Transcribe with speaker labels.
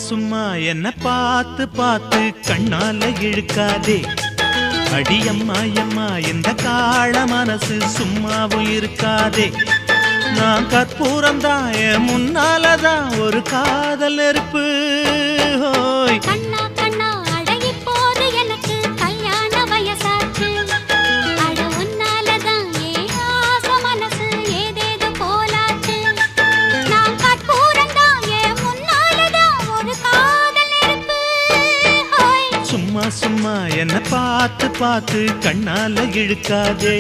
Speaker 1: சும்மா என்ன பார்த்து பார்த்து கண்ணால இழுக்காதே. அடியம்மா அம்மா இந்த காள மனசு சும்மாவும் இருக்காதே. நான் கற்பூரம்தான் என் முன்னாலதான் ஒரு காதல் நெருப்பு. ஹோய்
Speaker 2: கண்ணா கண்ணா அழகி போது எனக்கு கல்யாண வயசாச்சு. அட உன்னாலதான் ஏன் ஆசை மனசு ஏதேதோ போலாச்சு. நான் கற்பூரம்தான் என் முன்னாலதான் ஒரு காதல் நெருப்பு. ஹோய்
Speaker 1: சும்மா சும்மா என்ன பார்த்து பார்த்து கண்ணால இழுக்காதே.